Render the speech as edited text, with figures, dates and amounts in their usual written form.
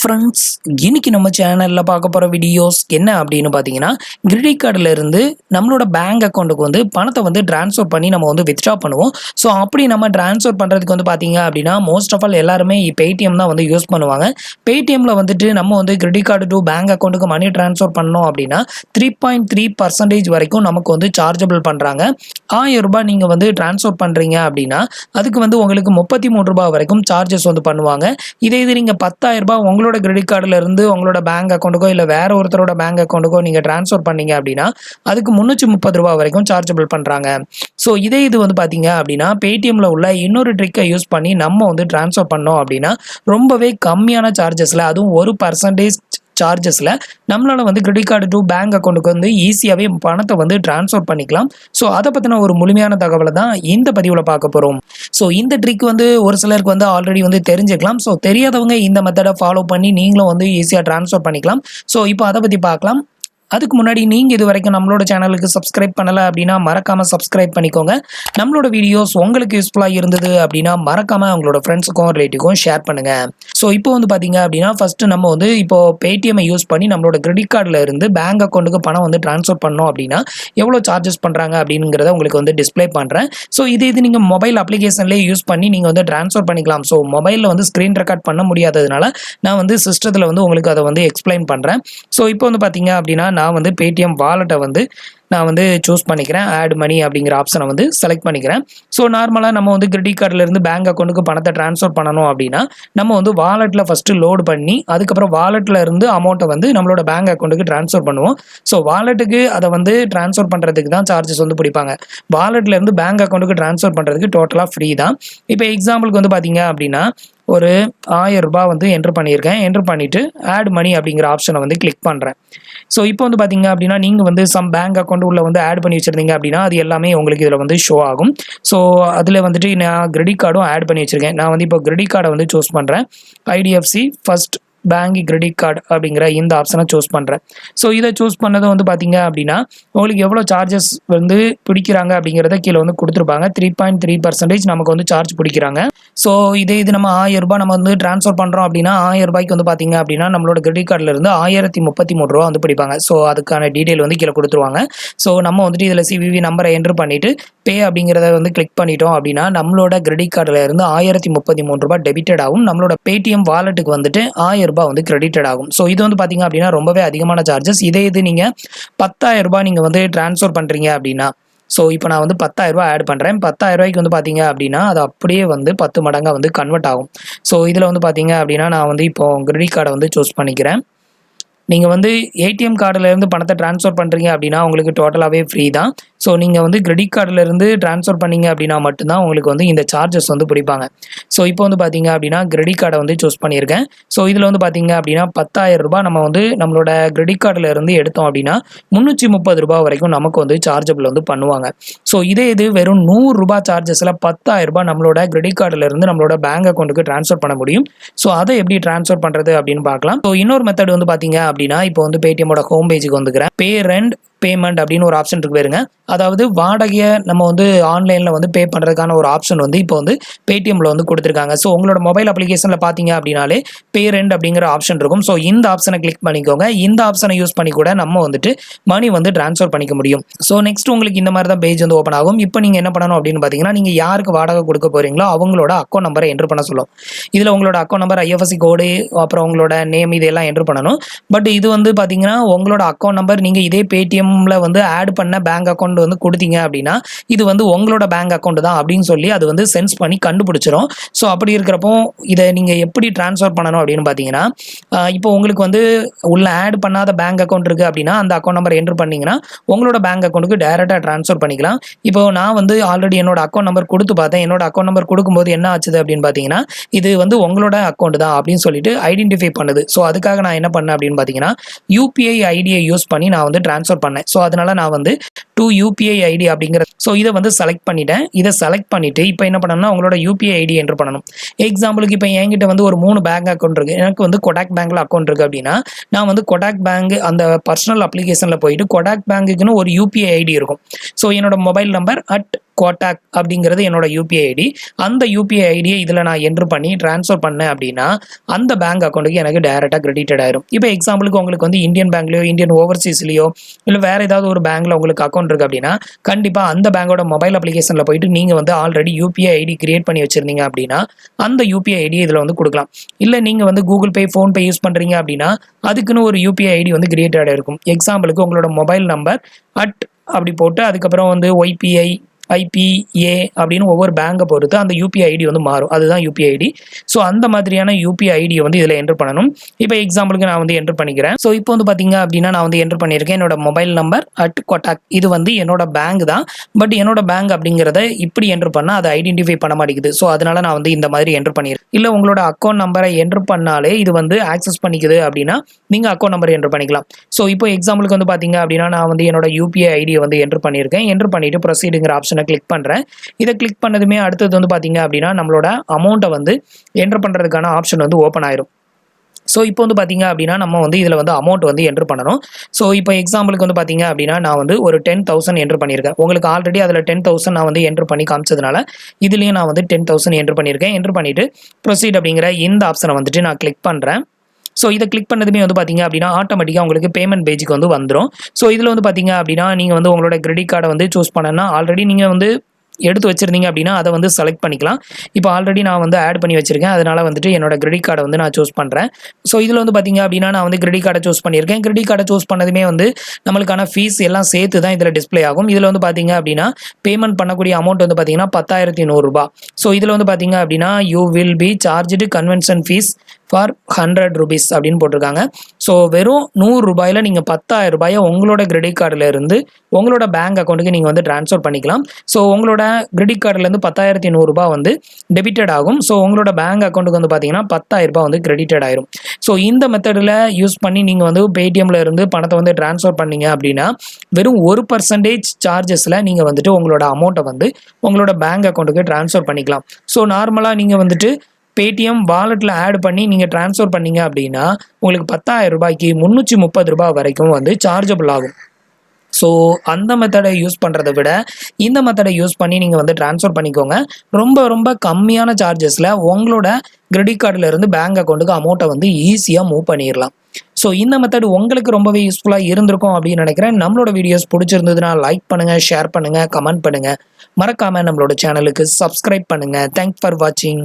Friends, இன்னைக்கு நம்ம சேனலில் பார்க்க போகிற வீடியோஸ் என்ன அப்படின்னு பார்த்தீங்கன்னா, கிரெடிட் கார்டில் இருந்து நம்மளோட பேங்க் அக்கௌண்ட்டுக்கு வந்து பணத்தை வந்து ட்ரான்ஸ்ஃபர் பண்ணி நம்ம வந்து வித்ட்ரா பண்ணுவோம். ஸோ அப்படி நம்ம ட்ரான்ஸ்ஃபர் பண்ணுறதுக்கு வந்து பார்த்தீங்க அப்படின்னா, மோஸ்ட் ஆஃப் ஆல் எல்லாருமே பேடிஎம் தான் வந்து யூஸ் பண்ணுவாங்க. பேடிஎம்மில் வந்துட்டு நம்ம வந்து கிரெடிட் கார்டு டு பேங்க் அக்கௌண்ட்டுக்கு மணி ட்ரான்ஸ்ஃபர் பண்ணோம் அப்படின்னா 3.3% வரைக்கும் நமக்கு வந்து சார்ஜபிள் பண்ணுறாங்க. ரூபாய் நீங்கள் வந்து ட்ரான்ஸ்ஃபர் பண்ணுறீங்க அப்படின்னா அதுக்கு வந்து உங்களுக்கு ரூபாய் வரைக்கும் சார்ஜஸ் வந்து பண்ணுவாங்க. இதே இது நீங்கள் ரூபாய் உங்களோட கிரெடிட் கார்டில் இருந்து உங்களோட பேங்க் அக்கௌண்ட்டுக்கோ இல்லை வேற ஒருத்தரோட பேங்க் அக்கௌண்ட்டுக்கோ நீங்கள் ட்ரான்ஸ்ஃபர் பண்ணீங்க அப்படின்னா அதுக்கு ரூபாய் வரைக்கும் சார்ஜபிள் பண்ணுறாங்க. ஸோ இதே இது வந்து பார்த்தீங்க அப்படின்னா பேடிஎம்மில் உள்ள இன்னொரு ட்ரிக்கை யூஸ் பண்ணி நம்ம வந்து ட்ரான்ஸ்ஃபர் பண்ணோம் அப்படின்னா ரொம்பவே கம்மியான சார்ஜஸில், அதுவும் 1% சார்ஜஸில் நம்மளால் வந்து கிரெடிட் கார்டு டு பேங்க் அக்கௌண்ட்டுக்கு வந்து ஈஸியாகவே பணத்தை வந்து ட்ரான்ஸ்ஃபர் பண்ணிக்கலாம். ஸோ அதை பற்றின ஒரு முழுமையான தகவலை தான் இந்த பதிவில் பார்க்க போகிறோம். ஸோ இந்த ட்ரிக் வந்து ஒரு சிலருக்கு வந்து ஆல்ரெடி வந்து தெரிஞ்சுக்கலாம். ஸோ தெரியாதவங்க இந்த மெத்தடை ஃபாலோ பண்ணி நீங்களும் வந்து ஈஸியாக ட்ரான்ஸ்ஃபர் பண்ணிக்கலாம். ஸோ இப்போ அதை பற்றி பார்க்கலாம். அதுக்கு முன்னாடி நீங்கள் இது வரைக்கும் நம்மளோட சேனலுக்கு சப்ஸ்கிரைப் பண்ணலை அப்படின்னா மறக்காமல் சப்ஸ்கிரைப் பண்ணிக்கோங்க. நம்மளோட வீடியோஸ் உங்களுக்கு யூஸ்ஃபுல்லாக இருந்தது அப்படின்னா மறக்காமல் உங்களோட ஃப்ரெண்ட்ஸுக்கும் ரிலேட்டிவ்க்கும் ஷேர் பண்ணுங்கள். ஸோ இப்போ வந்து பார்த்தீங்க அப்படின்னா ஃபஸ்ட்டு நம்ம வந்து இப்போது பேடிஎம்மை யூஸ் பண்ணி நம்மளோட கிரெடிட் கார்டில் இருந்து பேங்க் அக்கௌண்ட்டுக்கு பணம் வந்து ட்ரான்ஸ்ஃபர் பண்ணோம் அப்படின்னா எவ்வளோ சார்ஜஸ் பண்ணுறாங்க அப்படிங்கிறத உங்களுக்கு வந்து டிஸ்பிளே பண்ணுறேன். ஸோ இது நீங்கள் மொபைல் அப்ளிகேஷன்லேயே யூஸ் பண்ணி நீங்கள் வந்து ட்ரான்ஸ்ஃபர் பண்ணிக்கலாம். ஸோ மொபைலில் வந்து ஸ்க்ரீன் ரெக்கார்ட் பண்ண முடியாததுனால நான் வந்து சிஸ்டத்தில் வந்து உங்களுக்கு அதை வந்து எக்ஸ்பிளைன் பண்ணுறேன். ஸோ இப்போ வந்து பார்த்தீங்க அப்படின்னா நான் வந்து பேடிஎம் வாலெட்டை வந்து நான் வந்து சூஸ் பண்ணிக்கிறேன். ஆட் மணி அப்படிங்கிற ஆப்ஷனை வந்து செலக்ட் பண்ணிக்கிறேன். ஸோ நார்மலாக நம்ம வந்து கிரெடிட் கார்டிலேருந்து பேங்க் அக்கௌண்ட்டுக்கு பணத்தை ட்ரான்ஸ்ஃபர் பண்ணணும் அப்படின்னா நம்ம வந்து வாலெட்டில் ஃபஸ்ட்டு லோடு பண்ணி அதுக்கப்புறம் வாலெட்டில் இருந்து அமௌண்ட்டை வந்து நம்மளோட பேங்க் அக்கௌண்ட்டுக்கு ட்ரான்ஸ்ஃபர் பண்ணுவோம். ஸோ வாலெட்டுக்கு அதை வந்து ட்ரான்ஸ்ஃபர் பண்ணுறதுக்கு தான் சார்ஜஸ் வந்து பிடிப்பாங்க. வாலெட்லேருந்து பேங்க் அக்கௌண்ட்டுக்கு ட்ரான்ஸ்ஃபர் பண்ணுறதுக்கு டோட்டலாக ஃப்ரீ தான். இப்போ எக்ஸாம்பிளுக்கு வந்து பார்த்தீங்க அப்படின்னா ஒரு ரூபாய் வந்து என்ட்ரு பண்ணியிருக்கேன். என்ட்ரு பண்ணிவிட்டு ஆட் மணி அப்படிங்கிற ஆப்ஷனை வந்து கிளிக் பண்ணுறேன். ஸோ இப்போ வந்து பார்த்தீங்க அப்படின்னா நீங்கள் வந்து சம் பேங்க் அக்கௌண்ட் உள்ள வந்து ஆட் பண்ணி வச்சுருந்தீங்க அப்படின்னா அது எல்லாமே உங்களுக்கு இதில் வந்து ஷோ ஆகும். ஸோ அதில் வந்துட்டு நான் கிரெடிட் கார்டும் ஆட் பண்ணி வச்சுருக்கேன். நான் வந்து இப்போ கிரெடிட் கார்டை வந்து சூஸ் பண்ணுறேன். hdfc first bank credit card அப்படிங்கிற இந்த ஆப்ஷனை சூஸ் பண்ணுறேன். ஸோ இதை சூஸ் பண்ணது வந்து பார்த்தீங்க அப்படின்னா உங்களுக்கு எவ்வளோ சார்ஜஸ் வந்து பிடிக்கிறாங்க அப்படிங்கிறத கீழே வந்து கொடுத்துருப்பாங்க. 3.3% நமக்கு வந்து சார்ஜ் பிடிக்கிறாங்க. ஸோ இது நம்ம ரூபாய் நம்ம வந்து ட்ரான்ஸ்ஃபர் பண்ணுறோம் அப்படின்னா ரூபாய்க்கு வந்து பார்த்தீங்க அப்படின்னா நம்மளோட கிரெடிட் கார்டில் இருந்து 1033 வந்து பிடிப்பாங்க. ஸோ அதுக்கான டீட்டெயில் வந்து கீழே கொடுத்துருவாங்க. ஸோ நம்ம வந்துட்டு இதில் சிவிவி நம்பரை என்ட்ரு பண்ணிவிட்டு பே அப்படிங்கிறத வந்து கிளிக் பண்ணிட்டோம் அப்படின்னா நம்மளோட கிரெடிட் கார்டில் இருந்து 1033 டெபிட்டட் ஆகும். நம்மளோட பேடிஎம் வாலெட்டுக்கு வந்துட்டு ரூபாய் வந்து கிரெடிட்டட் ஆகும். ஸோ இது வந்து பார்த்தீங்க அப்படின்னா ரொம்பவே அதிகமான சார்ஜஸ். இது நீங்கள் 10,000 ரூபாய் நீங்கள் வந்து ட்ரான்ஸ்ஃபர் பண்ணுறீங்க அப்படின்னா ஸோ இப்போ நான் வந்து 10,000 ரூபாய் ஆட் பண்ணுறேன். 10,000 ரூபாய்க்கு வந்து பார்த்தீங்க அப்படின்னா அது அப்படியே வந்து 10 மடங்காக வந்து கன்வெர்ட் ஆகும். ஸோ இதில் வந்து பார்த்தீங்க அப்படின்னா நான் வந்து இப்போ கிரெடிட் கார்டை வந்து சூஸ் பண்ணிக்கிறேன். நீங்கள் வந்து ஏடிஎம் கார்டிலேருந்து பணத்தை ட்ரான்ஸ்ஃபர் பண்ணுறீங்க அப்படின்னா உங்களுக்கு டோட்டலாகவே ஃப்ரீ தான். ஸோ நீங்கள் வந்து கிரெடிட் கார்டிலேருந்து ட்ரான்ஸ்ஃபர் பண்ணீங்க அப்படின்னா மட்டும்தான் உங்களுக்கு வந்து இந்த சார்ஜஸ் வந்து பிடிப்பாங்க. ஸோ இப்போ வந்து பார்த்தீங்க அப்படின்னா கிரெடிட் கார்டை வந்து சூஸ் பண்ணியிருக்கேன். ஸோ இதில் வந்து பார்த்தீங்க அப்படின்னா 10,000 ரூபாய் நம்ம வந்து நம்மளோட கிரெடிட் கார்டில் இருந்து எடுத்தோம் அப்படின்னா 330 ரூபாய் வரைக்கும் நமக்கு வந்து சார்ஜபிள் வந்து பண்ணுவாங்க. ஸோ இது வெறும் 100 ரூபாய் சார்ஜஸில் 10,000 ரூபாய் நம்மளோட கிரெடிட் கார்டில் இருந்து நம்மளோட பேங்க் அக்கௌண்ட்டுக்கு ட்ரான்ஸ்ஃபர் பண்ண முடியும். ஸோ அதை எப்படி ட்ரான்ஸ்ஃபர் பண்ணுறது அப்படின்னு பார்க்கலாம். ஸோ இன்னொரு மெத்தட் வந்து பார்த்தீங்க அப்படின்னா இப்போ வந்து பேடிஎம்மோட ஹோம் பேஜுக்கு வந்துக்கிறேன். பே ரெண்ட் பேமெண்ட் அப்படின்னு ஒரு ஆப்ஷன் இருக்கு பாருங்க. அதாவது வாடகையை நம்ம வந்து ஆன்லைனில் வந்து பே பண்ணுறதுக்கான ஒரு ஆப்ஷன் வந்து இப்போ வந்து பேடிஎம்மில் வந்து கொடுத்துருக்காங்க. ஸோ உங்களோட மொபைல் அப்ளிகேஷனில் பார்த்தீங்க அப்படின்னாலே பே ரெண்ட் அப்படிங்கிற ஆப்ஷன் இருக்கும். ஸோ இந்த ஆப்ஷனை கிளிக் பண்ணிக்கோங்க. இந்த ஆப்ஷனை யூஸ் பண்ணி கூட நம்ம வந்துட்டு மணி வந்து ட்ரான்ஸ்ஃபர் பண்ணிக்க முடியும். ஸோ நெக்ஸ்ட் உங்களுக்கு இந்த மாதிரி தான் பேஜ் வந்து ஓப்பன் ஆகும். இப்போ நீங்கள் என்ன பண்ணணும் அப்படின்னு பார்த்தீங்கன்னா நீங்கள் யாருக்கு வாடகை கொடுக்க போகிறீங்களோ அவங்களோட அக்கௌண்ட் நம்பரை என்ட்ரு பண்ண சொல்லும். இதில் உங்களோட அக்கௌண்ட் நம்பர், ஐஎஃப்எஸ்சி கோடு, அப்புறம் உங்களோட நேம் இதெல்லாம் என்ட்ரு பண்ணணும். பட் இது வந்து பார்த்தீங்கன்னா உங்களோட அக்கௌண்ட் நம்பர் நீங்கள் இதே பேடிஎம்மில் வந்து ஆட் பண்ண பேங்க் அக்கௌண்ட் வந்து கொடுத்தீங்க அப்படின்னா இது வந்து உங்களோட பேங்க் அக்கௌண்ட் தான் அப்படின்னு சொல்லி அது வந்து சென்ஸ் பண்ணி கண்டுபிடிச்சிரும். ஸோ அப்படி இருக்கிறப்போ இதை நீங்கள் எப்படி ட்ரான்ஸ்ஃபர் பண்ணணும் அப்படின்னு பார்த்தீங்கன்னா இப்போ உங்களுக்கு வந்து உள்ள ஆட் பண்ணாத பேங்க் அக்கௌண்ட் இருக்குது அப்படின்னா அந்த அக்கௌண்ட் நம்பர் என்ட்ரு பண்ணிங்கன்னா உங்களோட பேங்க் அக்கௌண்ட்டுக்கு டைரெக்டாக ட்ரான்ஸ்ஃபர் பண்ணிக்கலாம். இப்போ நான் வந்து ஆல்ரெடி என்னோட அக்கௌண்ட் நம்பர் கொடுத்து பார்த்தேன். என்னோட அக்கௌண்ட் நம்பர் கொடுக்கும்போது என்ன ஆச்சுது அப்படின்னு பார்த்தீங்கன்னா இது வந்து உங்களோட அக்கௌண்ட் தான் அப்படின்னு சொல்லிட்டு ஐடென்டிஃபை பண்ணுது. ஸோ அதுக்காக நான் என்ன பண்ணேன் அப்படின்னு பார்த்தீங்கன்னா யூபிஐ ஐடியை யூஸ் பண்ணி நான் வந்து ட்ரான்ஸ்ஃபர் பண்ணேன். ஸோ அதனால நான் வந்து டு யூபிஐ ஐடி அப்படிங்கிற ஸோ இதை வந்து செலக்ட் பண்ணிட்டேன். இதை செலக்ட் பண்ணிவிட்டு இப்போ என்ன பண்ணணும்னா உங்களோட யூபிஐ ஐடி என்ட்ரு பண்ணணும். எக்ஸாம்பிளுக்கு இப்போ என்கிட்ட வந்து ஒரு 3 பேங்க் அக்கௌண்ட் இருக்குது. எனக்கு வந்து கொடாக் பேங்க்கில் அக்கௌண்ட் இருக்குது அப்படின்னா நான் வந்து கொடாக் பேங்க் அந்த பர்சனல் அப்ளிகேஷனில் போயிட்டு கொடாக் பேங்க்குன்னு ஒரு யூபிஐ ஐடி இருக்கும். ஸோ என்னோட மொபைல் நம்பர் கோட்டாக் அப்படிங்கிறது என்னோட யூபிஐ ஐடி. அந்த யூபிஐ ஐடியை இதில் நான் என்ட்ரு பண்ணி ட்ரான்ஸ்ஃபர் பண்ணேன் அப்படின்னா அந்த பேங்க் அக்கௌண்ட்டுக்கு எனக்கு டைரெக்டாக கிரெடிட்டட் ஆயிரும். இப்போ எக்ஸாம்பிளுக்கு உங்களுக்கு வந்து இந்தியன் பேங்க்லையோ இந்தியன் ஓவர்சீஸ்லையோ இல்லை வேறு ஏதாவது ஒரு பேங்க்கில் உங்களுக்கு அக்கௌண்ட் இருக்குது அப்படின்னா கண்டிப்பாக அந்த பேங்கோட மொபைல் அப்ளிகேஷனில் போயிட்டு நீங்கள் வந்து ஆல்ரெடி யூபிஐ ஐடி கிரியேட் பண்ணி வச்சுருந்தீங்க அப்படின்னா அந்த யூபிஐ ஐடி இதில் வந்து கொடுக்கலாம். இல்லை நீங்கள் வந்து கூகுள் பே ஃபோன்பே யூஸ் பண்ணுறீங்க அப்படின்னா அதுக்குன்னு ஒரு யூபிஐ ஐடி வந்து கிரியேட்டட் இருக்கும். எக்ஸாம்பிளுக்கு உங்களோட மொபைல் நம்பர் அப்படி போட்டு அதுக்கப்புறம் வந்து ஒய்பிஐ ஐபிஏ அப்படின்னு ஒவ்வொரு பேங்கை பொறுத்து அந்த யூபிஐ ஐடி வந்து மாறும். அதுதான் யூபிஐ ஐடி. ஸோ அந்த மாதிரியான யூபிஐ ஐடியை வந்து இதில் என்ட்ரு பண்ணணும். இப்போ எக்ஸாம்பிளுக்கு நான் வந்து என்ட்ரு பண்ணிக்கிறேன். ஸோ இப்போ வந்து பார்த்தீங்க அப்படின்னா நான் வந்து என்ட்ரு பண்ணியிருக்கேன் என்னோட மொபைல் நம்பர் @kotak. இது வந்து என்னோட பேங்க் தான். பட் என்னோட பேங்க் அப்படிங்கிறத இப்படி என்ட்ரு பண்ணால் அதை ஐடென்டிஃபை பண்ண மாட்டேங்குது. ஸோ அதனால நான் வந்து இந்த மாதிரி என்ட்ரு பண்ணியிருக்கேன். இல்லை உங்களோட அக்கௌண்ட் நம்பரை என்ட்ரு பண்ணாலே இது வந்து ஆக்சஸ் பண்ணிக்குது அப்படின்னா நீங்கள் அக்கௌண்ட் நம்பர் என்ட்ரு பண்ணிக்கலாம். ஸோ இப்போ எக்ஸாம்பிளுக்கு வந்து பார்த்தீங்க அப்படின்னா நான் வந்து என்னோட யூபிஐ ஐடியை வந்து என்ட்ரு பண்ணியிருக்கேன். என்ட்ரு பண்ணிட்டு ப்ரொசீடுங்கிற ஆப்ஷனை கிளிக் பண்ணுறேன். இதை கிளிக் பண்ணதுமே அடுத்தது வந்து பார்த்தீங்க அப்படின்னா நம்மளோட அமௌண்ட்டை வந்து என்ட்ரு பண்ணுறதுக்கான ஆப்ஷன் வந்து ஓப்பன் ஆயிரும். ஸோ இப்போ வந்து பார்த்தீங்க அப்படின்னா நம்ம வந்து இதில் வந்து அமௌண்ட் வந்து என்ட்ரு பண்ணணும். ஸோ இப்போ எக்ஸாம்பிளுக்கு வந்து பார்த்தீங்க அப்படின்னா நான் வந்து ஒரு 10,000 என்ட்ரு பண்ணியிருக்கேன். உங்களுக்கு ஆல்ரெடி அதில் 10,000 நான் வந்து என்ட்ரு பண்ணி காமிச்சதுனால இதுலேயும் நான் வந்து 10,000 என்ட்ரு பண்ணியிருக்கேன். என்ட்ரு பண்ணிவிட்டு ப்ரொசீட் அப்படிங்கிற இந்த ஆப்ஷனை வந்துட்டு நான் கிளிக் பண்ணுறேன். ஸோ இதை கிளிக் பண்ணதுமே வந்து பார்த்தீங்க அப்படின்னா ஆட்டோமேட்டிக்காக உங்களுக்கு பேமெண்ட் பேஜுக்கு வந்து வந்துடும். ஸோ இதில் வந்து பார்த்தீங்க அப்படின்னா நீங்கள் வந்து உங்களோட கிரெடிட் கார்டை வந்து சூஸ் பண்ணனா ஆல்ரெடி நீங்கள் வந்து எடுத்து வச்சிருந்தீங்க அப்படின்னா அதை வந்து செலக்ட் பண்ணிக்கலாம். இப்போ ஆல்ரெடி நான் வந்து ஆட் பண்ணி வச்சிருக்கேன். அதனால வந்துட்டு என்னோட கிரெடிட் கார்டை வந்து நான் சூஸ் பண்ணுறேன். ஸோ இதில் வந்து பார்த்தீங்க அப்படின்னா நான் வந்து கிரெடிட் கார்டை சூஸ் பண்ணியிருக்கேன். கிரெடிட் கார்டை சூஸ் பண்ணதுமே வந்து நம்மளுக்கான ஃபீஸ் எல்லாம் சேர்த்து தான் இதில் டிஸ்பிளே ஆகும். இதில் வந்து பார்த்தீங்க அப்படின்னா பேமெண்ட் பண்ணக்கூடிய அமௌண்ட் வந்து பார்த்தீங்கன்னா 10,100 ரூபாய். ஸோ இதில் வந்து பார்த்தீங்க அப்படின்னா you will be charged convention fees for 100 rupees அப்படின்னு போட்டிருக்காங்க. ஸோ வெறும் 100 ரூபாயில் நீங்கள் 10,000 ரூபாயை உங்களோட கிரெடிட் கார்டில் இருந்து உங்களோட பேங்க் அக்கௌண்ட்டுக்கு நீங்கள் வந்து ட்ரான்ஸ்ஃபர் பண்ணிக்கலாம். ஸோ உங்களோட கிரெடிட் கார்டிலேருந்து 10,100 ரூபாய் வந்து டெபிட்டட் ஆகும். ஸோ உங்களோட பேங்க் அக்கௌண்ட்டுக்கு வந்து பார்த்தீங்கன்னா 10,000 ரூபாய் வந்து கிரெடிட்டட் ஆயிரும். ஸோ இந்த மெத்தடில் யூஸ் பண்ணி நீங்கள் வந்து பேடிஎம்ல இருந்து பணத்தை வந்து ட்ரான்ஸ்ஃபர் பண்ணீங்க அப்படின்னா வெறும் 1% சார்ஜஸில் நீங்கள் வந்துட்டு உங்களோட அமௌண்ட்டை வந்து உங்களோட பேங்க் அக்கௌண்ட்டுக்கு ட்ரான்ஸ்ஃபர் பண்ணிக்கலாம். ஸோ நார்மலாக நீங்கள் வந்துட்டு பேடிஎம் வாலெட்டில் ஆட் பண்ணி நீங்கள் ட்ரான்ஸ்ஃபர் பண்ணீங்க அப்படின்னா உங்களுக்கு 10,000 ரூபாய்க்கு 330 ரூபாய் வரைக்கும் வந்து சார்ஜபிள் ஆகும். ஸோ அந்த மெத்தடை யூஸ் பண்ணுறதை விட இந்த மெத்தடை யூஸ் பண்ணி நீங்கள் வந்து ட்ரான்ஸ்ஃபர் பண்ணிக்கோங்க. ரொம்ப ரொம்ப கம்மியான சார்ஜஸில் உங்களோட கிரெடிட் கார்டில் இருந்து பேங்க் அக்கௌண்ட்டுக்கு அமௌண்ட்டை வந்து ஈஸியாக மூவ் பண்ணிடலாம். ஸோ இந்த மெத்தட் உங்களுக்கு ரொம்பவே யூஸ்ஃபுல்லாக இருந்திருக்கும் அப்படின்னு நினைக்கிறேன். நம்மளோட வீடியோஸ் பிடிச்சிருந்ததுன்னா லைக் பண்ணுங்கள், ஷேர் பண்ணுங்கள், கமெண்ட் பண்ணுங்கள். மறக்காமல் நம்மளோட சேனலுக்கு சப்ஸ்கிரைப் பண்ணுங்கள். தேங்க்ஸ் ஃபார் வாட்சிங்.